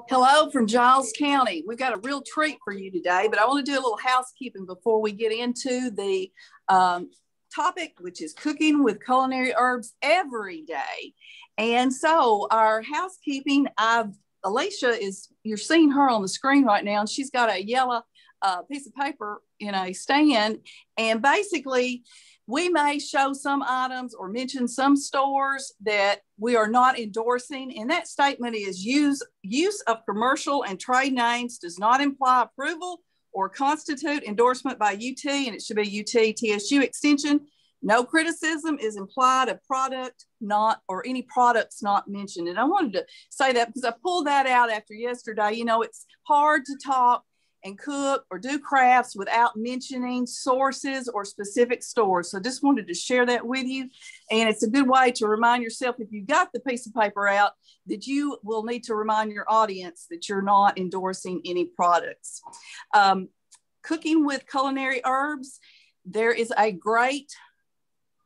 Hello from Giles County. We've got a real treat for you today, but I want to do a little housekeeping before we get into the topic, which is cooking with culinary herbs every day. And so our housekeeping, Alicia you're seeing her on the screen right now, and she's got a yellow piece of paper in a stand. And basically, we may show some items or mention some stores that we are not endorsing. And that statement is use of commercial and trade names does not imply approval or constitute endorsement by UT, and it should be UT TSU extension. No criticism is implied of product not, or any products not mentioned. And I wanted to say that because I pulled that out after yesterday. You know, it's hard to talk and cook or do crafts without mentioning sources or specific stores. So just wanted to share that with you. And it's a good way to remind yourself, if you got the piece of paper out, that you will need to remind your audience that you're not endorsing any products. Cooking with culinary herbs, there is a great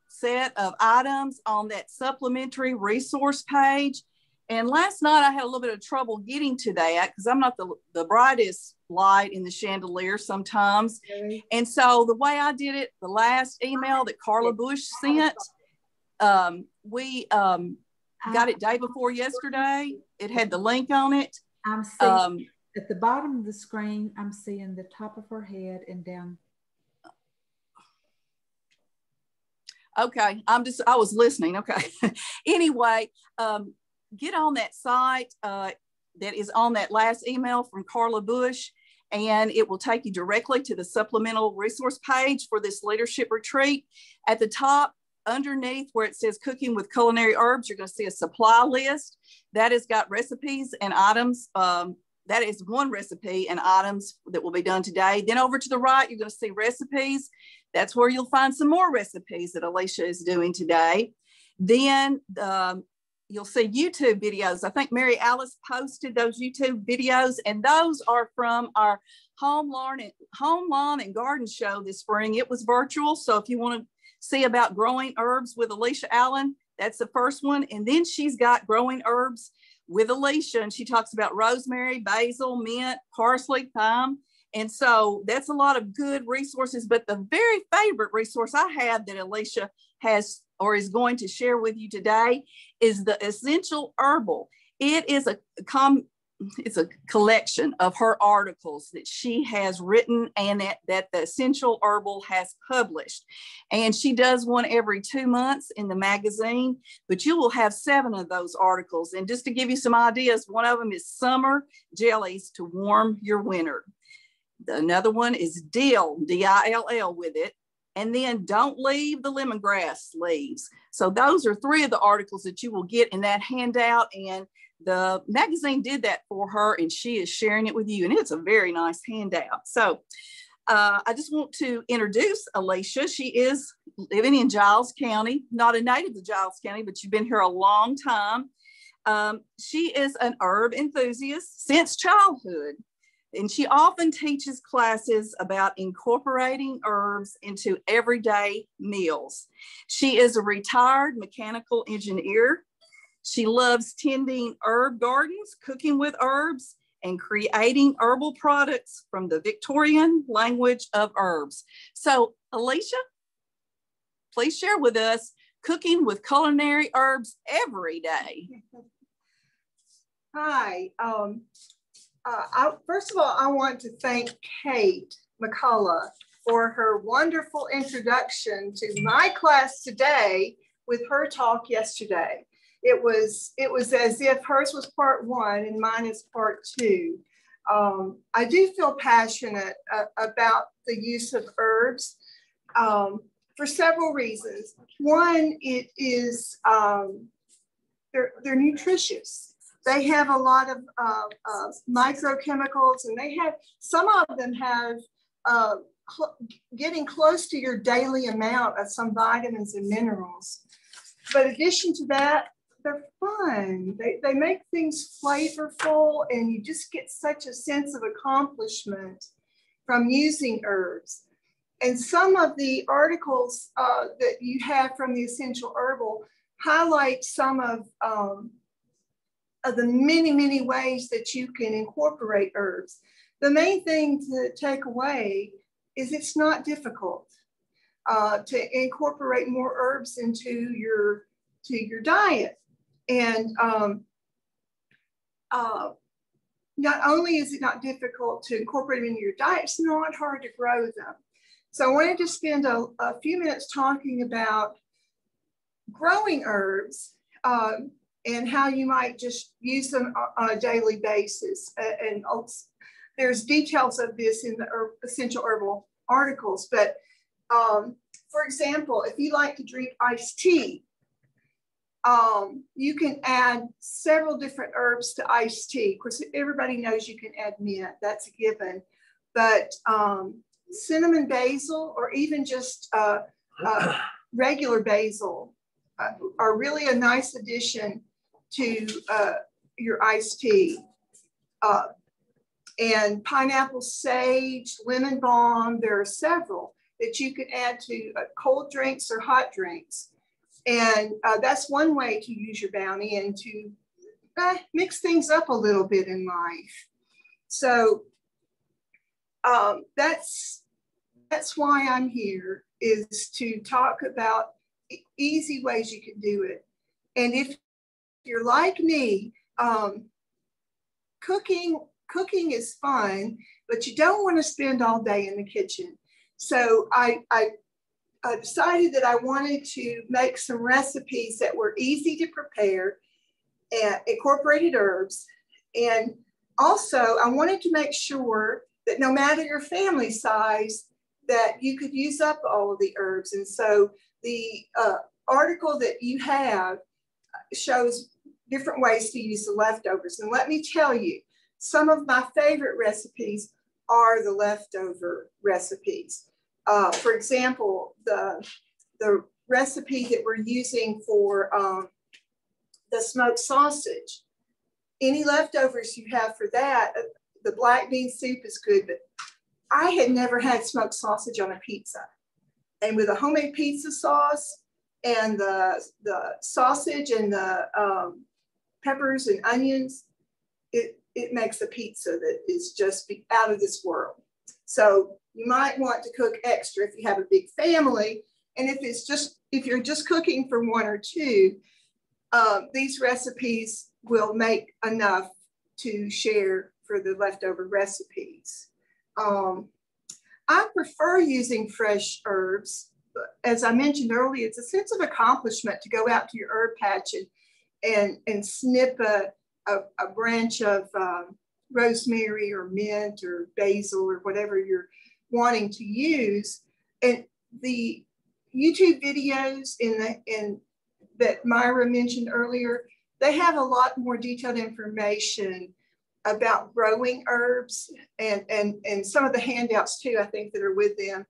set of items on that supplementary resource page. And last night I had a little bit of trouble getting to that because I'm not the brightest light in the chandelier sometimes. And so the way I did it, the last email that Carla Bush sent, we got it day before yesterday. It had the link on it. I'm seeing at the bottom of the screen, I'm seeing the top of her head and down. Okay, I was listening. Okay. Anyway, get on that site that is on that last email from Carla Bush, and it will take you directly to the supplemental resource page for this leadership retreat. At the top, underneath where it says cooking with culinary herbs, you're going to see a supply list that has got recipes and items. That is one recipe and items that will be done today. Then over to the right, you're going to see recipes. That's where you'll find some more recipes that Alicia is doing today. Then you'll see YouTube videos. I think Mary Alice posted those YouTube videos, and those are from our home lawn and garden show this spring. It was virtual, so if you want to see about growing herbs with Alicia Allen, that's the first one. And then she's got growing herbs with Alicia, and she talks about rosemary, basil, mint, parsley, thyme. And so that's a lot of good resources. But the very favorite resource I have that Alicia has or is going to share with you today is the Essential Herbal. It is it's a collection of her articles that she has written and that the Essential Herbal has published. And she does one every 2 months in the magazine, but you will have 7 of those articles. And just to give you some ideas, one of them is summer jellies to warm your winter. Another one is dill, D-I-L-L with it. And then don't leave the lemongrass leaves. So those are 3 of the articles that you will get in that handout. And the magazine did that for her, and she is sharing it with you. And it's a very nice handout. So I just want to introduce Alicia. She is living in Giles County, not a native of Giles County, but you've been here a long time. She is an herb enthusiast since childhood. And she often teaches classes about incorporating herbs into everyday meals. She is a retired mechanical engineer. She loves tending herb gardens, cooking with herbs, and creating herbal products from the Victorian language of herbs. So, Alicia, please share with us cooking with culinary herbs every day. Hi. First of all, I want to thank Kate McCullough for her wonderful introduction to my class today with her talk yesterday. It was as if hers was part 1 and mine is part 2. I do feel passionate about the use of herbs for several reasons. One, it is they're nutritious. They have a lot of microchemicals, and some of them have getting close to your daily amount of some vitamins and minerals. But in addition to that, they're fun. They make things flavorful, and you just get such a sense of accomplishment from using herbs. And some of the articles that you have from the Essential Herbal highlight some of the many, many ways that you can incorporate herbs. The main thing to take away is it's not difficult to incorporate more herbs into your diet. And not only is it not difficult to incorporate them into your diet, it's not hard to grow them. So I wanted to spend a few minutes talking about growing herbs and how you might just use them on a daily basis. And there's details of this in the Essential Herbal articles. But for example, if you like to drink iced tea, you can add several different herbs to iced tea. Of course, everybody knows you can add mint, that's a given. But cinnamon basil, or even just regular basil, are really a nice addition to your iced tea. And pineapple sage, lemon balm, there are several that you can add to cold drinks or hot drinks. And that's one way to use your bounty and to mix things up a little bit in life. So that's why I'm here, is to talk about easy ways you can do it. And if you're like me, cooking is fun, but you don't want to spend all day in the kitchen. So I decided that I wanted to make some recipes that were easy to prepare and incorporated herbs. And also I wanted to make sure that no matter your family size, that you could use up all of the herbs. And so the article that you have shows different ways to use the leftovers. And let me tell you, some of my favorite recipes are the leftover recipes. For example, the recipe that we're using for the smoked sausage, any leftovers you have for that, the black bean soup is good, but I had never had smoked sausage on a pizza. And with a homemade pizza sauce and the sausage and the peppers and onions, it makes a pizza that is just out of this world. So you might want to cook extra if you have a big family. And if you're just cooking for one or two, these recipes will make enough to share for the leftover recipes. I prefer using fresh herbs. As I mentioned earlier, it's a sense of accomplishment to go out to your herb patch and snip a branch of rosemary or mint or basil or whatever you're wanting to use. And the YouTube videos that Myra mentioned earlier, they have a lot more detailed information about growing herbs and some of the handouts too, I think, that are with them,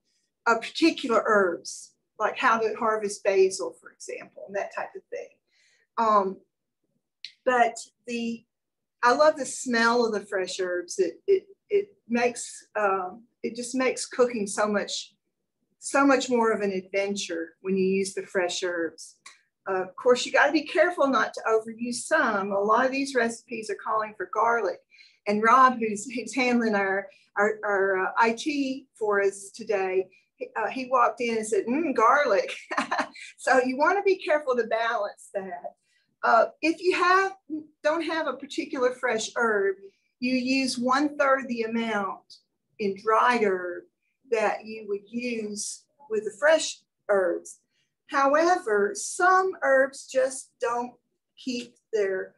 of particular herbs, like how to harvest basil, for example, and that type of thing. But I love the smell of the fresh herbs. It just makes cooking so much more of an adventure when you use the fresh herbs. Of course, you got to be careful not to overuse some. A lot of these recipes are calling for garlic. And Rob, who's handling our IT for us today, he walked in and said, garlic. So you want to be careful to balance that. If you don't have a particular fresh herb, you use 1/3 the amount in dried herb that you would use with the fresh herbs. However, some herbs just don't keep their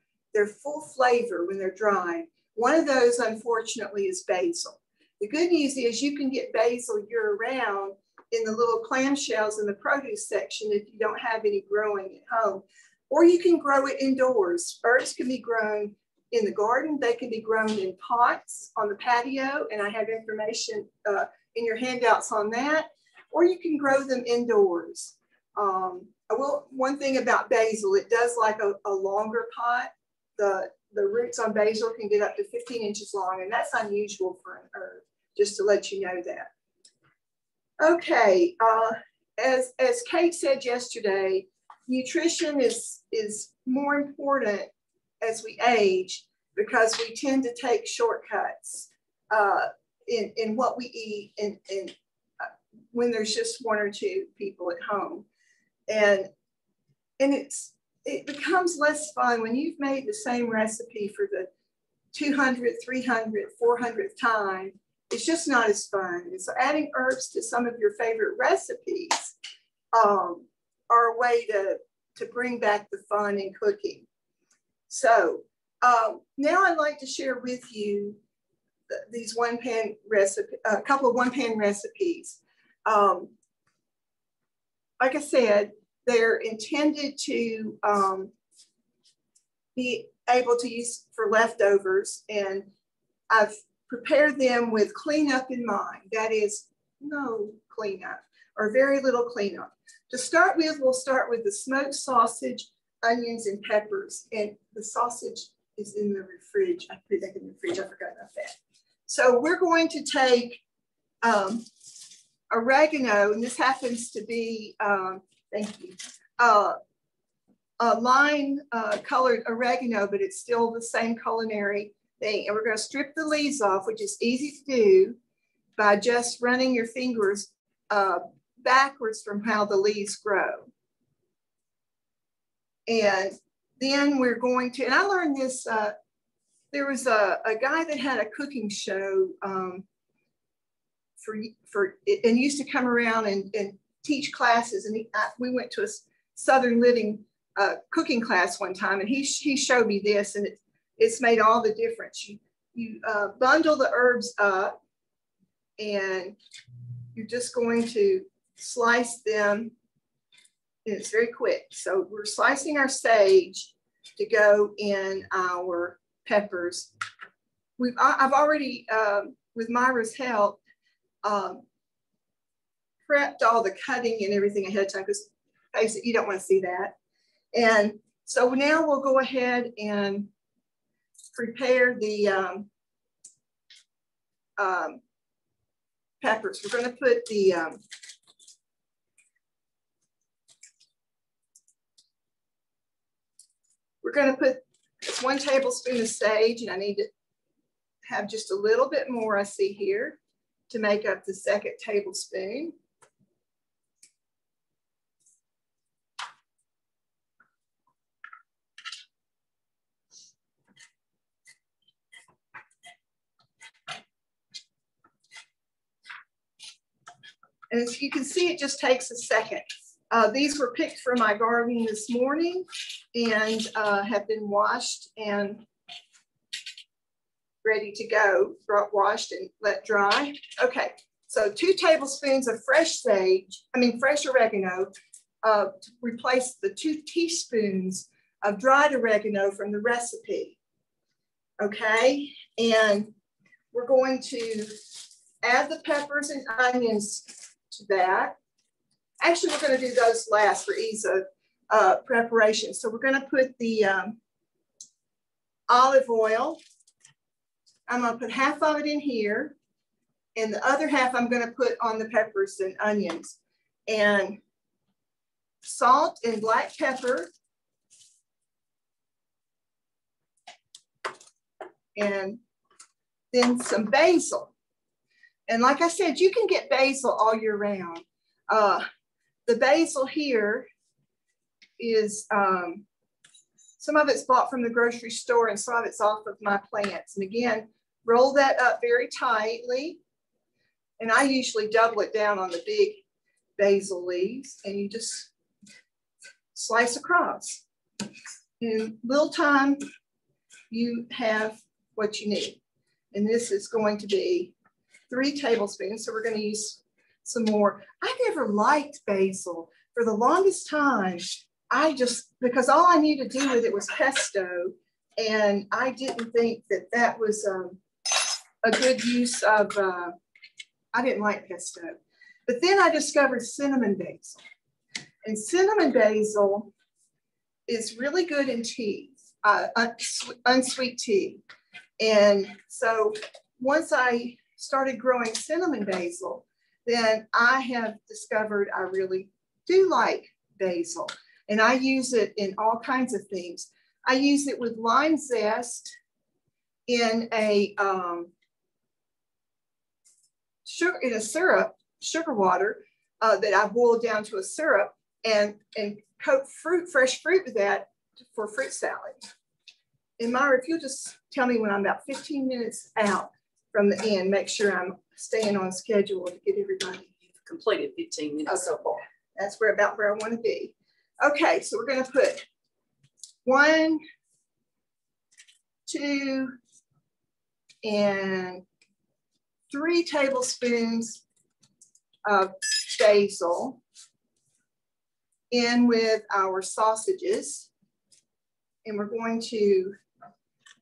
full flavor when they're dry. One of those, unfortunately, is basil. The good news is you can get basil year-round in the little clamshells in the produce section if you don't have any growing at home. Or you can grow it indoors. Herbs can be grown in the garden. They can be grown in pots on the patio, and I have information in your handouts on that. Or you can grow them indoors. One thing about basil, it does like a longer pot. The roots on basil can get up to 15 inches long, and that's unusual for an herb, just to let you know that. Okay, as Kate said yesterday, nutrition is more important as we age, because we tend to take shortcuts in what we eat and when there's just one or two people at home. And it becomes less fun when you've made the same recipe for the 200th, 300th, 400th time. It's just not as fun. And so adding herbs to some of your favorite recipes are a way to bring back the fun in cooking. So now I'd like to share with you these one-pan recipe, a couple of one-pan recipes. Like I said, they're intended to be able to use for leftovers, and I've prepared them with cleanup in mind. That is, no cleanup or very little cleanup. To start with, we'll start with the smoked sausage, onions, and peppers. And the sausage is in the fridge. I put that in the fridge. I forgot about that. So we're going to take oregano, and this happens to be, thank you, a lime colored oregano, but it's still the same culinary thing. And we're going to strip the leaves off, which is easy to do by just running your fingers backwards from how the leaves grow. And then we're going to, and I learned this, there was a guy that had a cooking show and used to come around and teach classes. And we went to a Southern Living cooking class one time, and he showed me this, and it's made all the difference. You bundle the herbs up, and you're just going to slice them, and it's very quick. So we're slicing our sage to go in our peppers. I've already, with Myra's help, prepped all the cutting and everything ahead of time, because face it, you don't want to see that. And so now we'll go ahead and prepare the peppers. We're going to put the it's 1 tablespoon of sage, and I need to have just a little bit more, I see here, to make up the 2nd tablespoon. And as you can see, it just takes a second. These were picked from my garden this morning and have been washed and ready to go, washed and let dry. Okay, so 2 tablespoons of fresh oregano to replace the 2 teaspoons of dried oregano from the recipe. Okay, and we're going to add the peppers and onions to that. Actually, we're going to do those last for ease of preparation. So we're going to put the olive oil. I'm going to put half of it in here, and the other half I'm going to put on the peppers and onions. And salt and black pepper. And then some basil. And like I said, you can get basil all year round. The basil here is, some of it's bought from the grocery store and some of it's off of my plants. And again, roll that up very tightly. And I usually double it down on the big basil leaves, and you just slice across. In little time, you have what you need. And this is going to be 3 tablespoons. So we're going to use some more. I never liked basil for the longest time. Because all I needed to do with it was pesto. And I didn't think that that was a good use of, I didn't like pesto. But then I discovered cinnamon basil. And cinnamon basil is really good in tea, unsweet tea. And so once I started growing cinnamon basil, then I have discovered I really do like basil. And I use it in all kinds of things. I use it with lime zest in a sugar water that I boiled down to a syrup, and coat fresh fruit with that for fruit salad. And Myra, if you'll just tell me when I'm about 15 minutes out from the end, make sure I'm staying on schedule to get everybody. You've completed 15 minutes so far. That's about where I want to be. Okay, so we're going to put 1, 2, and 3 tablespoons of basil in with our sausages. And we're going to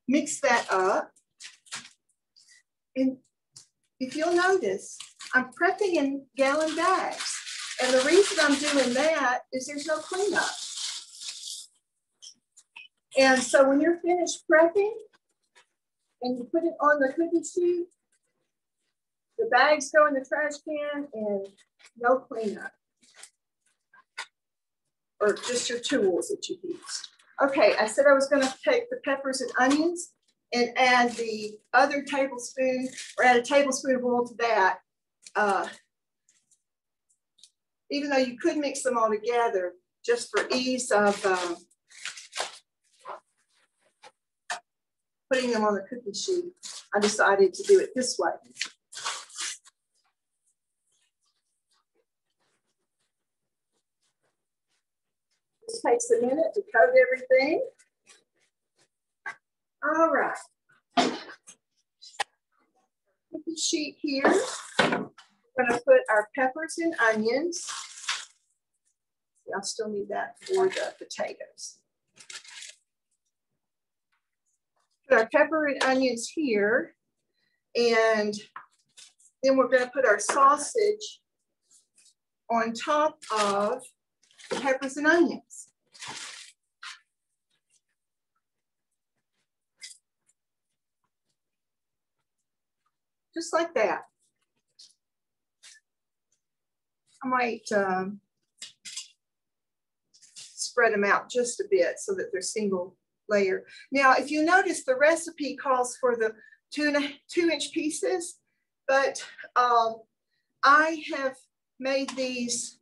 mix that up. And if you'll notice, I'm prepping in gallon bags. And the reason I'm doing that is there's no cleanup. And so when you're finished prepping and you put it on the cookie sheet, the bags go in the trash can and no cleanup. Or just your tools that you use. Okay, I said I was going to take the peppers and onions and add the other tablespoon, or add a tablespoon of oil to that. Even though you could mix them all together, just for ease of putting them on the cookie sheet, I decided to do it this way. This takes a minute to coat everything. All right. Cookie sheet here. We're going to put our peppers and onions. I'll still need that for the potatoes. Put our pepper and onions here. And then we're going to put our sausage on top of the peppers and onions. Just like that. I might spread them out just a bit so that they're single layer. Now, if you notice, the recipe calls for the 2-inch pieces, but I have made these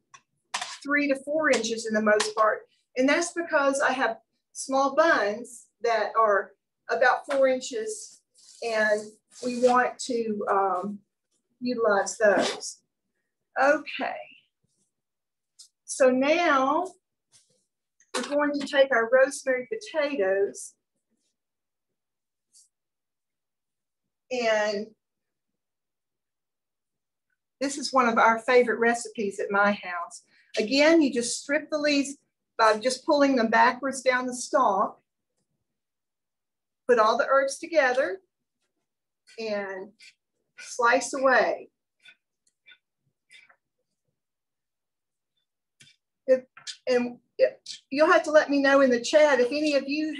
3 to 4 inches in the most part. And that's because I have small buns that are about 4 inches, and we want to utilize those. Okay. So now we're going to take our rosemary potatoes and this is one of our favorite recipes at my house. Again, you just strip the leaves by just pulling them backwards down the stalk. Put all the herbs together and slice away. You'll have to let me know in the chat if any of you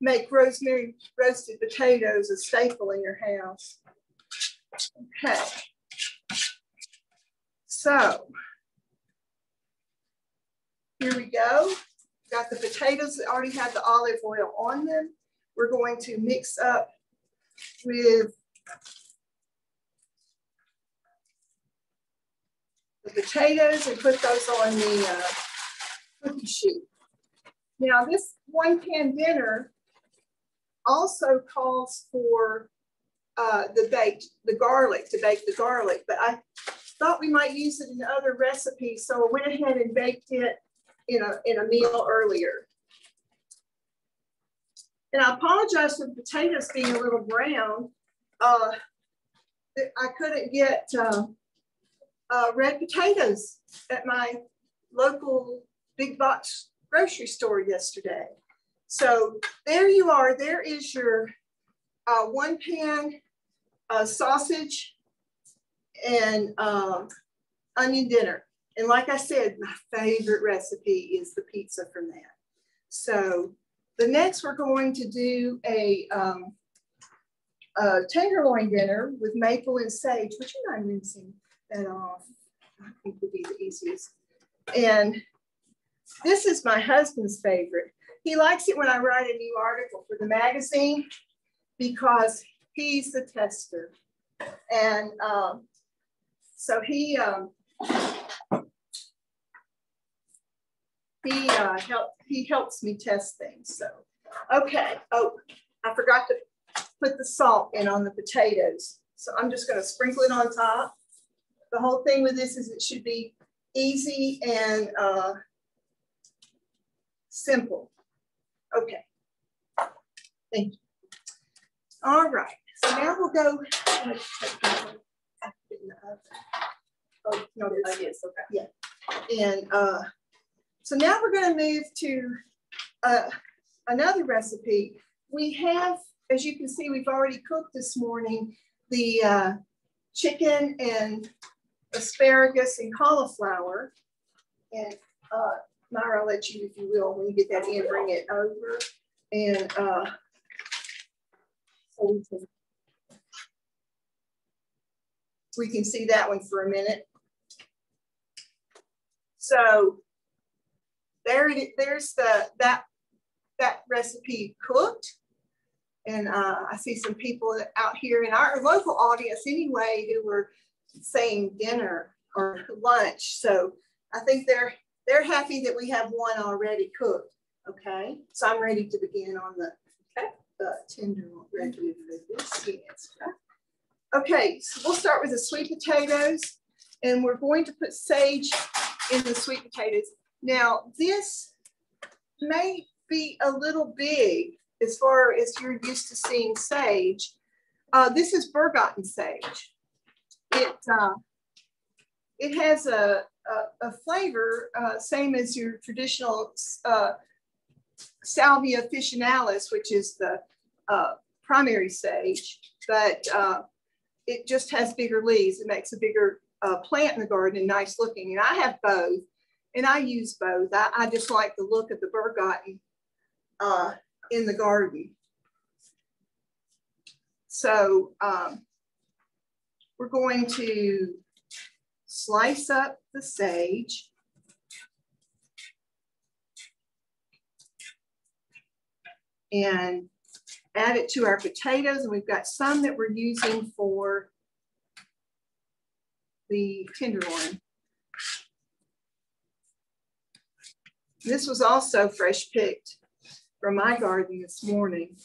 make rosemary roasted potatoes a staple in your house. Okay. So here we go. Got the potatoes that already have the olive oil on them. We're going to mix up with the potatoes and put those on the cookie sheet. Now this 1-pan dinner also calls for to bake the garlic, but I thought we might use it in other recipes, so I went ahead and baked it in a meal earlier. And I apologize for the potatoes being a little brown. I couldn't get red potatoes at my local big box grocery store yesterday. So there you are. There is your 1-pan sausage and onion dinner. And like I said, my favorite recipe is the pizza from that. So the next we're going to do a tenderloin dinner with maple and sage. Would you mind rinsing that off? I think would be the easiest. And this is my husband's favorite. He likes it when I write a new article for the magazine because he's the tester. And so he helps me test things. So, okay. Oh, I forgot to put the salt in on the potatoes. So I'm just going to sprinkle it on top. The whole thing with this is it should be easy and simple. Okay. Thank you. All right. So now we'll go. Oh, no, it is. Okay. Yeah. And so now we're going to move to another recipe. We have, as you can see, we've already cooked this morning the chicken and asparagus and cauliflower. And Myra, I'll let you, if you will, when you get that in, bring it over. And so we can see that one for a minute. So there's that recipe cooked. And I see some people out here in our local audience anyway who were saying dinner or lunch. So I think they're happy that we have one already cooked. Okay, so I'm ready to begin on the tenderloin. Yes. Okay, so we'll start with the sweet potatoes, and we're going to put sage in the sweet potatoes. Now this may be a little big as far as you're used to seeing sage. This is bergamot sage. It has a flavor same as your traditional Salvia officinalis, which is the primary sage, but it just has bigger leaves. It makes a bigger plant in the garden and nice looking. And I have both, and I use both. I just like the look of the bergamot in the garden. So we're going to slice up the sage. And add it to our potatoes. And we've got some that we're using for the tenderloin. This was also fresh picked from my garden this morning.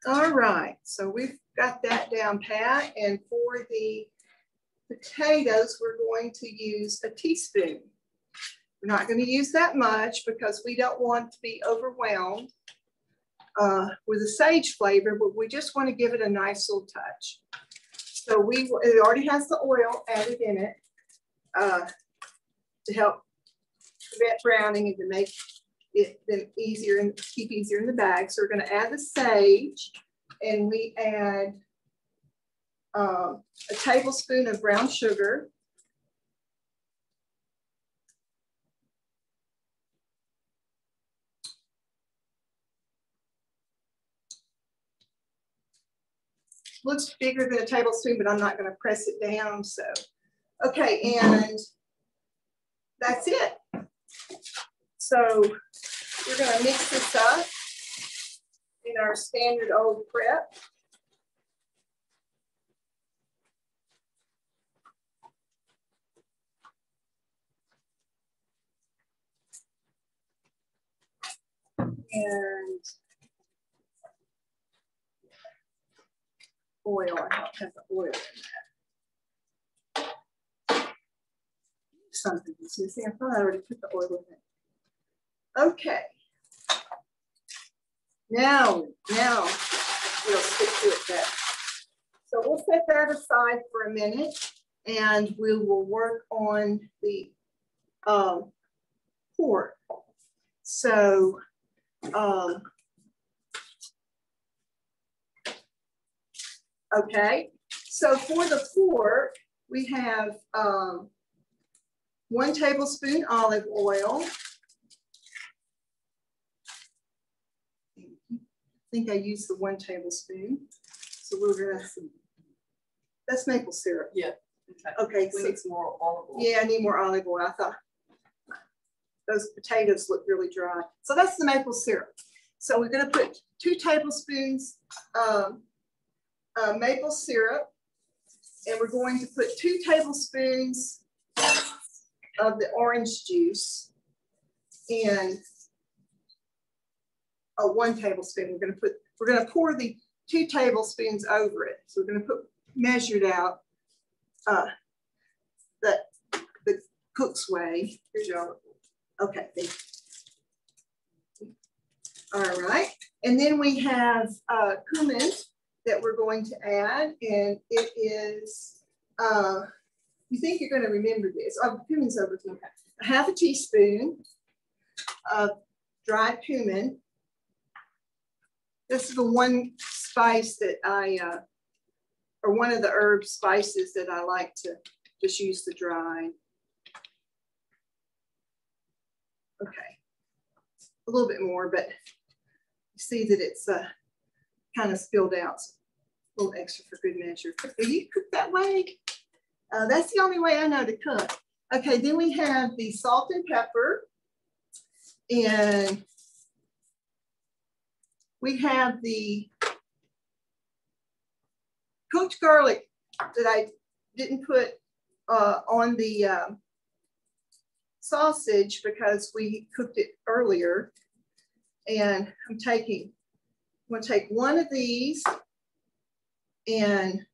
All right, so we've got that down pat, and for the potatoes, we're going to use a teaspoon. We're not going to use that much because we don't want to be overwhelmed with the sage flavor, but we just want to give it a nice little touch. So it already has the oil added in it to help prevent browning and to make it easier and keep easier in the bag. So we're going to add the sage, and we add a tablespoon of brown sugar. Looks bigger than a tablespoon, but I'm not going to press it down. So, okay, and that's it. So we're going to mix this up in our standard old prep. And oil, I don't have the oil in that. Something is missing. I thought I already put the oil in it. Okay. Now we'll stick to it then. So we'll set that aside for a minute, and we will work on the pork. So okay, so for the pork, we have 1 tablespoon olive oil. I think I used the 1 tablespoon. So we're gonna That's maple syrup. Yeah. Okay. We So, need some more olive oil. yeah, I need more olive oil. I thought those potatoes look really dry. So that's the maple syrup. So we're going to put 2 tablespoons maple syrup, and we're going to put 2 tablespoons of the orange juice and 1 tablespoon. We're going to pour the 2 tablespoons over it. So we're going to put measured out the cook's way. Here's your, okay, thank you. All right, and then we have cumin that we're going to add, and it is, you think you're going to remember this. Oh, cumin's over here. 1/2 teaspoon of dried cumin. This is the one spice that or one of the herb spices that I like to just use the dried. Okay, a little bit more, but you see that it's kind of spilled out. So a little extra for good measure. Do you cook that way? That's the only way I know to cook. Okay, then we have the salt and pepper, and we have the cooked garlic that I didn't put on the sausage because we cooked it earlier. And I'm going to take 1 of these and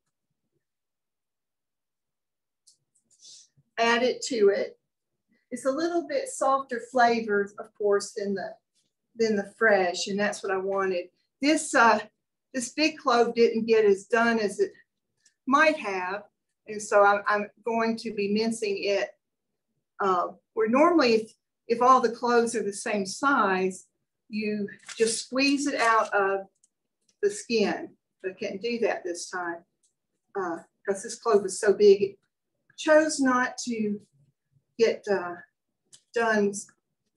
add it to it. It's a little bit softer flavor, of course, than the fresh, and that's what I wanted. This big clove didn't get as done as it might have, and so I'm going to be mincing it. Where normally, if all the cloves are the same size, you just squeeze it out of the skin. But I can't do that this time because this clove is so big. It chose not to get done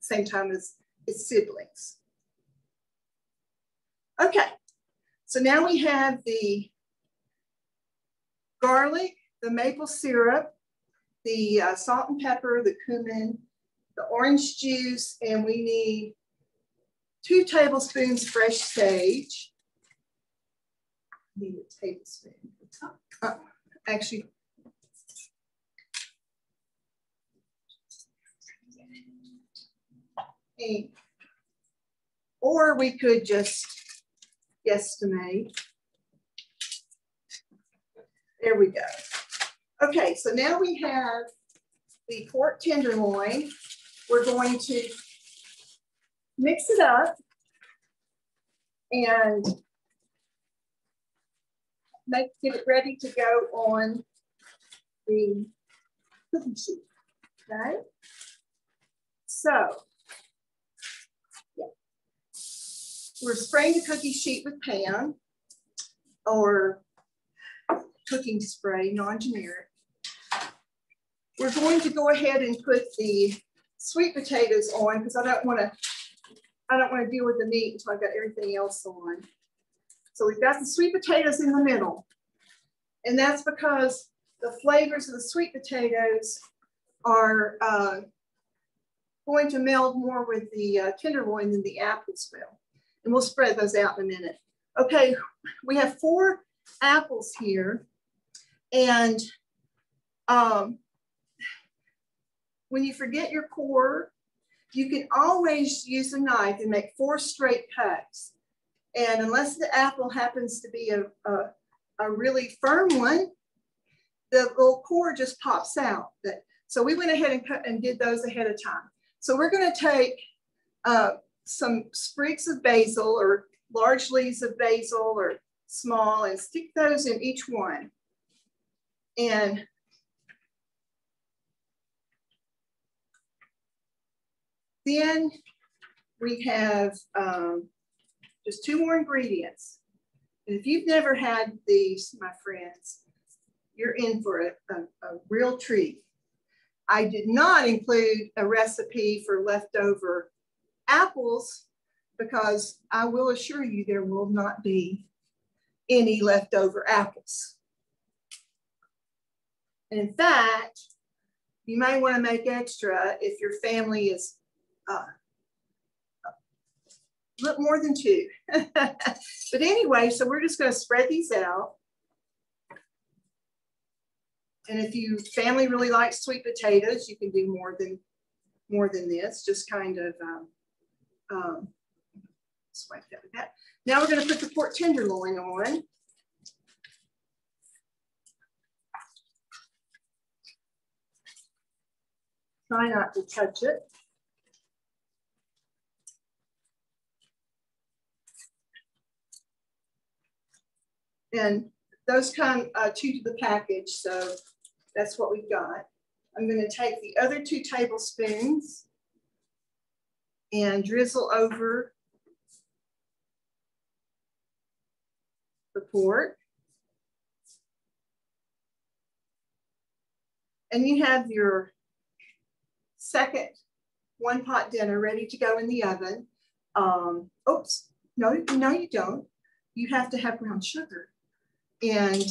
same time as its siblings. Okay, so now we have the garlic, the maple syrup, the salt and pepper, the cumin, the orange juice, and we need 2 tablespoons fresh sage. I need a tablespoon. Actually, or we could just guesstimate. There we go. Okay, so now we have the pork tenderloin. We're going to mix it up and get it ready to go on the cookie sheet, okay? So, yeah. We're spraying the cookie sheet with Pam or cooking spray, non-generic. We're going to go ahead and put the sweet potatoes on because I don't want to deal with the meat until I've got everything else on. So we've got the sweet potatoes in the middle, and that's because the flavors of the sweet potatoes are going to meld more with the tenderloin than the apples will. And we'll spread those out in a minute. Okay, we have 4 apples here. And when you forget your core, you can always use a knife and make 4 straight cuts. And unless the apple happens to be a really firm one, the little core just pops out. So we went ahead and cut and did those ahead of time. So we're going to take some sprigs of basil or large leaves of basil or small and stick those in each one. And then we have just 2 more ingredients. And if you've never had these, my friends, you're in for a real treat. I did not include a recipe for leftover apples because I will assure you there will not be any leftover apples. And in fact, you may want to make extra if your family is little more than 2. But anyway, so we're just going to spread these out. And if your family really likes sweet potatoes, you can do more than this. Just kind of swipe that with that. Now we're going to put the pork tenderloin on. Try not to touch it. And those come 2 to the package, so that's what we've got. I'm going to take the other 2 tablespoons and drizzle over the pork. And you have your second 1-pot dinner ready to go in the oven. Oops, no, you don't. You have to have brown sugar and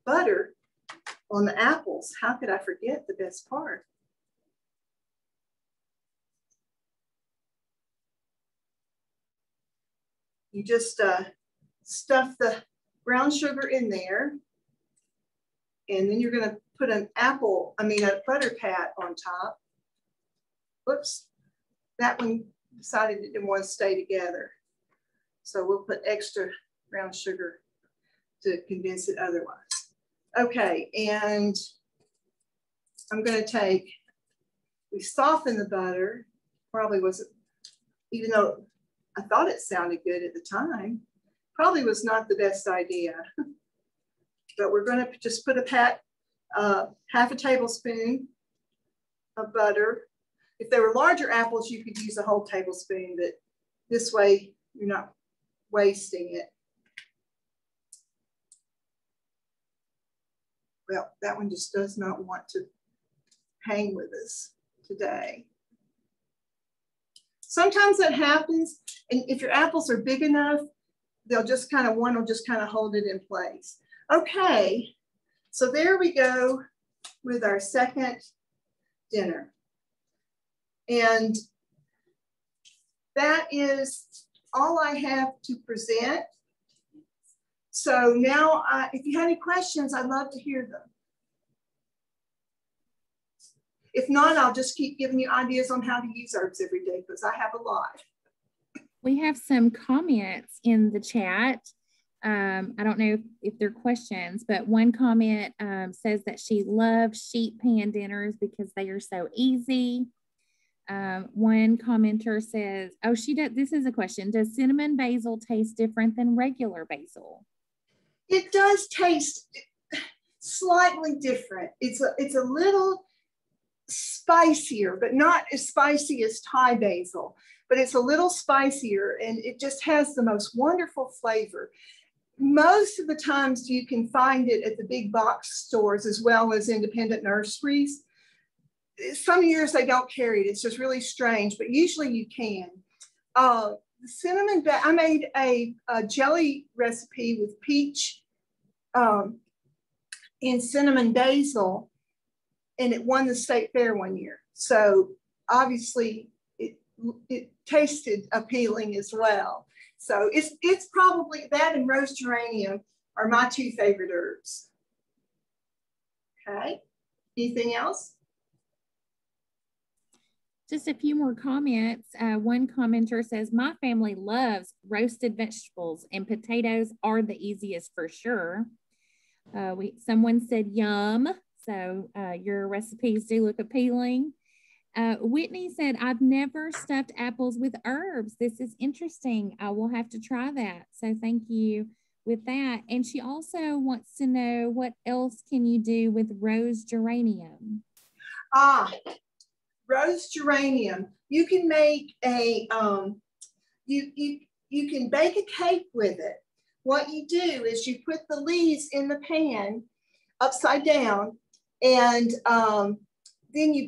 butter on the apples. How could I forget the best part? You just stuff the brown sugar in there, and then you're going to put a butter pat on top. Whoops, that one decided it didn't want to stay together. So we'll put extra brown sugar to convince it otherwise. Okay, and I'm going to we softened the butter, probably wasn't, even though I thought it sounded good at the time, probably was not the best idea. But we're going to just put half a tablespoon of butter. If they were larger apples, you could use a whole tablespoon, but this way you're not wasting it. Well, that one just does not want to hang with us today. Sometimes that happens, and if your apples are big enough, one will just kind of hold it in place. Okay, so there we go with our second dinner. And that is all I have to present. So now, if you have any questions, I'd love to hear them. If not, I'll just keep giving you ideas on how to use herbs every day, because I have a lot. We have some comments in the chat. I don't know if they're questions, but one comment says that she loves sheet pan dinners because they are so easy. One commenter says, oh, this is a question. Does cinnamon basil taste different than regular basil? It does taste slightly different. It's a little spicier, but not as spicy as Thai basil, but it's a little spicier, and it just has the most wonderful flavor. Most of the times you can find it at the big box stores as well as independent nurseries. Some years they don't carry it. It's just really strange, but usually you can. Cinnamon, I made a jelly recipe with peach and cinnamon basil, and it won the state fair one year. So obviously it tasted appealing as well. So it's probably that, and rose geranium are my 2 favorite herbs. Okay, anything else? Just a few more comments. One commenter says, my family loves roasted vegetables, and potatoes are the easiest for sure. Someone said yum. So your recipes do look appealing. Whitney said, I've never stuffed apples with herbs. This is interesting. I will have to try that. So thank you with that. And she also wants to know, what else can you do with rose geranium? Rose geranium. You can make a, you can bake a cake with it. What you do is you put the leaves in the pan upside down, and then you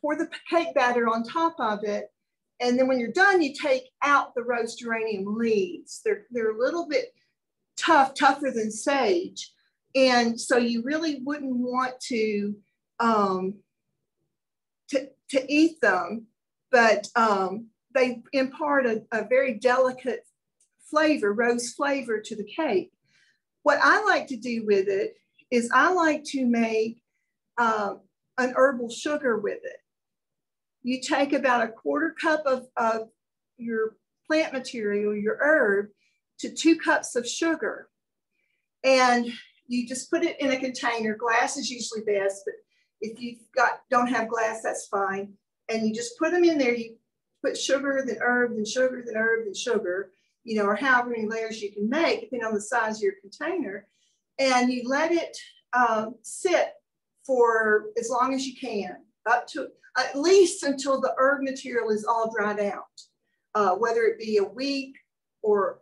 pour the cake batter on top of it. And then when you're done, you take out the rose geranium leaves. They're a little bit tougher than sage, And so you really wouldn't want to eat them, but they impart a very delicate flavor, rose flavor to the cake. What I like to do with it is I like to make an herbal sugar with it. You take about a 1/4 cup of your plant material, your herb, to 2 cups of sugar. And you just put it in a container. Glass is usually best, but if you don't have glass, that's fine. And you just put them in there. You put sugar, then herb, then sugar, then herb, then sugar, you know, or however many layers you can make, depending on the size of your container. And you let it sit for as long as you can, up to at least until the herb material is all dried out, whether it be a week or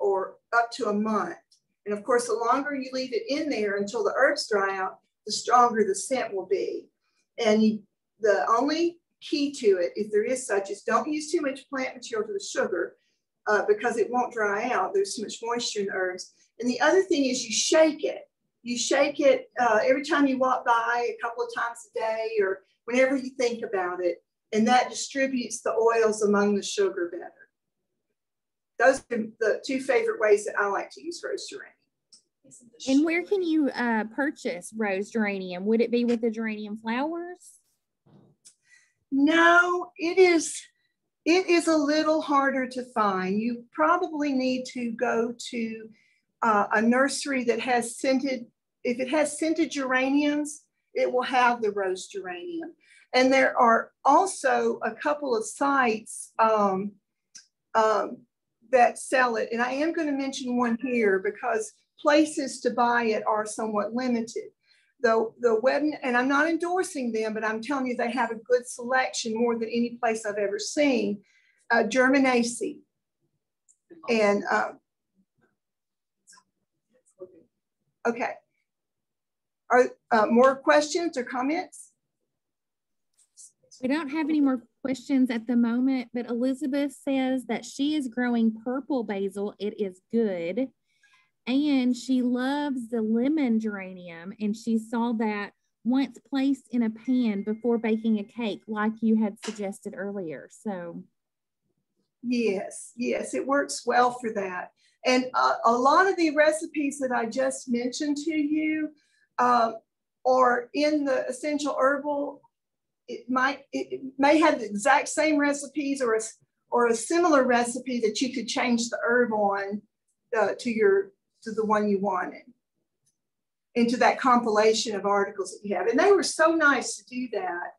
up to a month. And of course, the longer you leave it in there until the herbs dry out, the stronger the scent will be. And the only key to it, if there is such, is don't use too much plant material to the sugar because it won't dry out. There's too much moisture in the herbs. And the other thing is you shake it. You shake it every time you walk by, a couple of times a day or whenever you think about it. And that distributes the oils among the sugar better. Those are the 2 favorite ways that I like to use rose geranium. And where can you purchase rose geranium? Would it be with the geranium flowers? No, it is a little harder to find. You probably need to go to a nursery that has scented, if it has scented geraniums, it will have the rose geranium. And there are also a couple of sites that sell it. And I am going to mention one here because places to buy it are somewhat limited. The web, and I'm not endorsing them, but I'm telling you they have a good selection, more than any place I've ever seen. Germinacy. And okay. Are more questions or comments? We don't have any more questions at the moment, but Elizabeth says that she is growing purple basil. It is good. And she loves the lemon geranium, and she saw that once placed in a pan before baking a cake, like you had suggested earlier. So yes, it works well for that. And a lot of the recipes that I just mentioned to you are in the Essential Herbal. It may have the exact same recipes or a similar recipe that you could change the herb on to the one you wanted, into that compilation of articles that you have. And they were so nice to do that.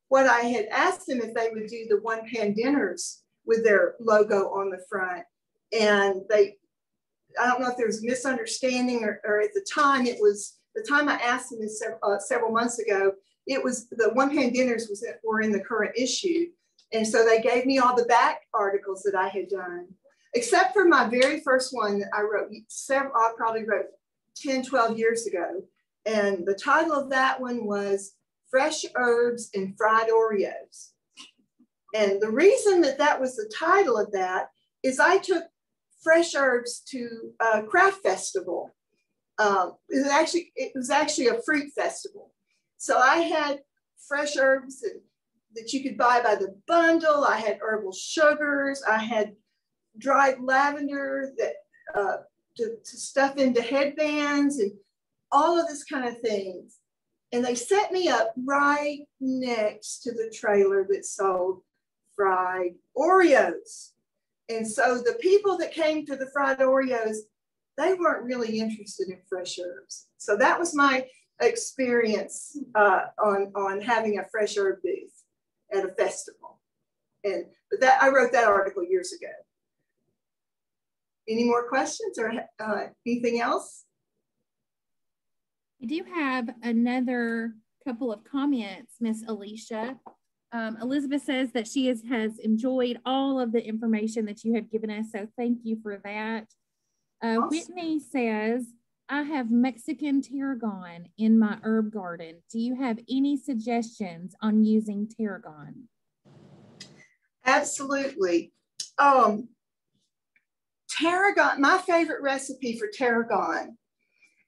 What I had asked them if they would do the one-pan dinners with their logo on the front. And I don't know if there was a misunderstanding or at the time, the time I asked them this several months ago, it was the one-pan dinners were in the current issue. And so they gave me all the back articles that I had done. Except for my very first one that I wrote, I probably wrote 10, 12 years ago. And the title of that one was Fresh Herbs and Fried Oreos. And the reason that was the title of that is I took fresh herbs to a craft festival. It was actually a fruit festival. So I had fresh herbs that you could buy by the bundle. I had herbal sugars. I had dried lavender that to stuff into headbands and all of this kind of things. And they set me up right next to the trailer that sold fried Oreos. And so the people that came to the fried Oreos, they weren't really interested in fresh herbs. So that was my experience on having a fresh herb booth at a festival. But I wrote that article years ago. Any more questions or anything else? We do have another couple of comments, Miss Alicia. Elizabeth says that she has enjoyed all of the information that you have given us, so thank you for that. Awesome. Whitney says, I have Mexican tarragon in my herb garden. Do you have any suggestions on using tarragon? Absolutely. Tarragon, my favorite recipe for tarragon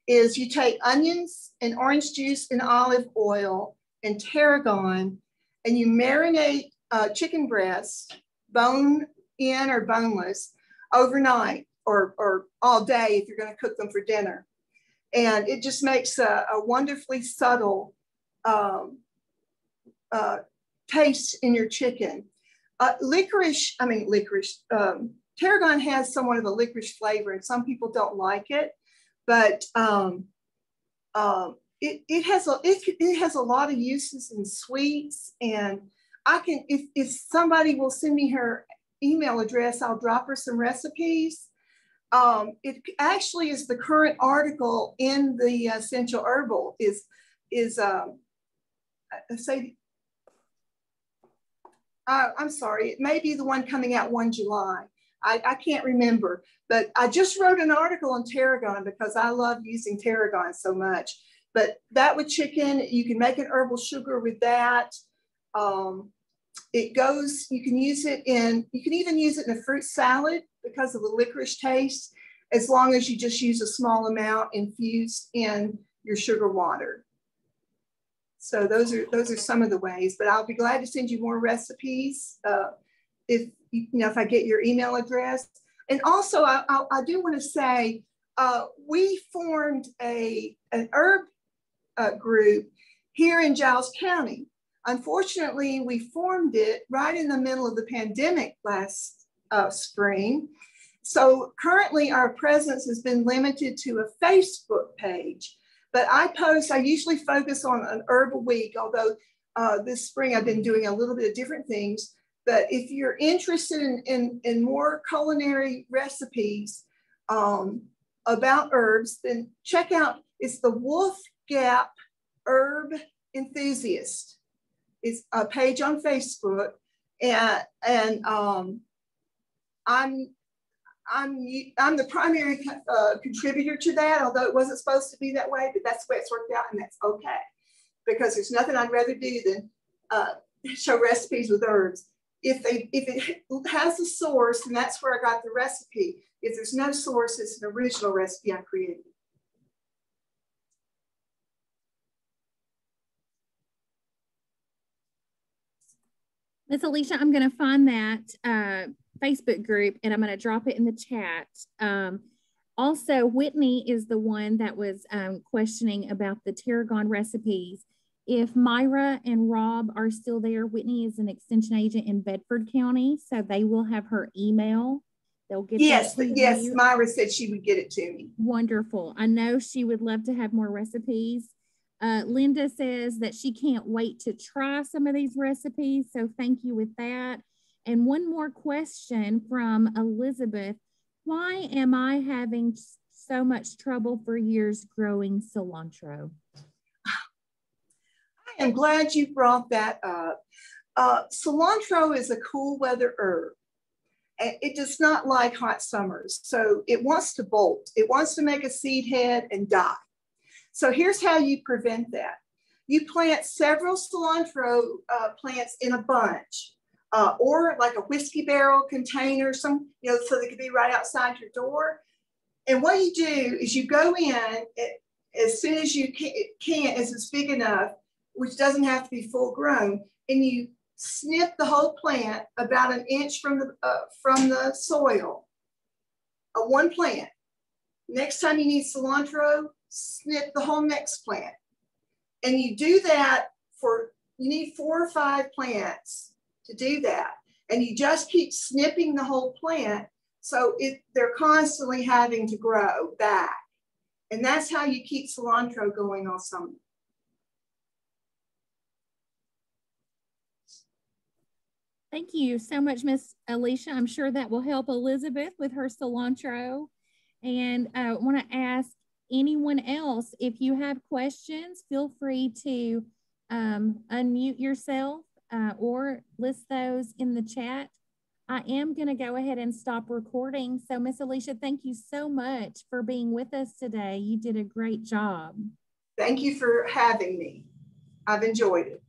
is you take onions and orange juice and olive oil and tarragon, and you marinate chicken breast, bone in or boneless, overnight or all day if you're going to cook them for dinner. And it just makes a wonderfully subtle taste in your chicken. Tarragon has somewhat of a licorice flavor, and some people don't like it, but it has a lot of uses in sweets. And I can, if somebody will send me her email address, I'll drop her some recipes. It actually is the current article in the Essential Herbal I'm sorry, it may be the one coming out 1 July. I can't remember, but I just wrote an article on tarragon because I love using tarragon so much. But that with chicken, you can make an herbal sugar with that. It goes, you can even use it in a fruit salad because of the licorice taste, as long as you just use a small amount infused in your sugar water. So those are some of the ways, but I'll be glad to send you more recipes if I get your email address. And also, I do want to say we formed an herb group here in Giles County. Unfortunately, we formed it right in the middle of the pandemic last spring. So currently, our presence has been limited to a Facebook page. But I usually focus on an herbal week, although this spring I've been doing a little bit of different things. But if you're interested in more culinary recipes about herbs, then check out, it's the Wolf Gap Herb Enthusiast. It's a page on Facebook. And I'm the primary contributor to that, although it wasn't supposed to be that way, but that's the way it's worked out, and that's okay. Because there's nothing I'd rather do than show recipes with herbs. If it has a source, and that's where I got the recipe. If there's no source, it's an original recipe I created. Miss Alicia, I'm going to find that Facebook group and I'm going to drop it in the chat. Also, Whitney is the one that was questioning about the tarragon recipes. If Myra and Rob are still there, Whitney is an extension agent in Bedford County, so they will have her email. They'll get yes, that to yes. you. Myra said she would get it to me. Wonderful. I know she would love to have more recipes. Linda says that she can't wait to try some of these recipes, so thank you with that. And one more question from Elizabeth. Why am I having so much trouble for years growing cilantro? I am glad you brought that up. Cilantro is a cool weather herb. It does not like hot summers, so it wants to bolt. It wants to make a seed head and die. So here's how you prevent that. You plant several cilantro plants in a bunch, or like a whiskey barrel container, so they could be right outside your door. And what you do is you go in as soon as you can, as it's big enough, which doesn't have to be full grown, and you snip the whole plant about 1 inch from the soil. One plant. Next time you need cilantro, snip the whole next plant. And you do that you need 4 or 5 plants to do that. And you just keep snipping the whole plant, so they're constantly having to grow back. And that's how you keep cilantro going all summer. Thank you so much, Miss Alicia. I'm sure that will help Elizabeth with her cilantro. And I want to ask anyone else, if you have questions, feel free to unmute yourself or list those in the chat. I am going to go ahead and stop recording. So Miss Alicia, thank you so much for being with us today. You did a great job. Thank you for having me. I've enjoyed it.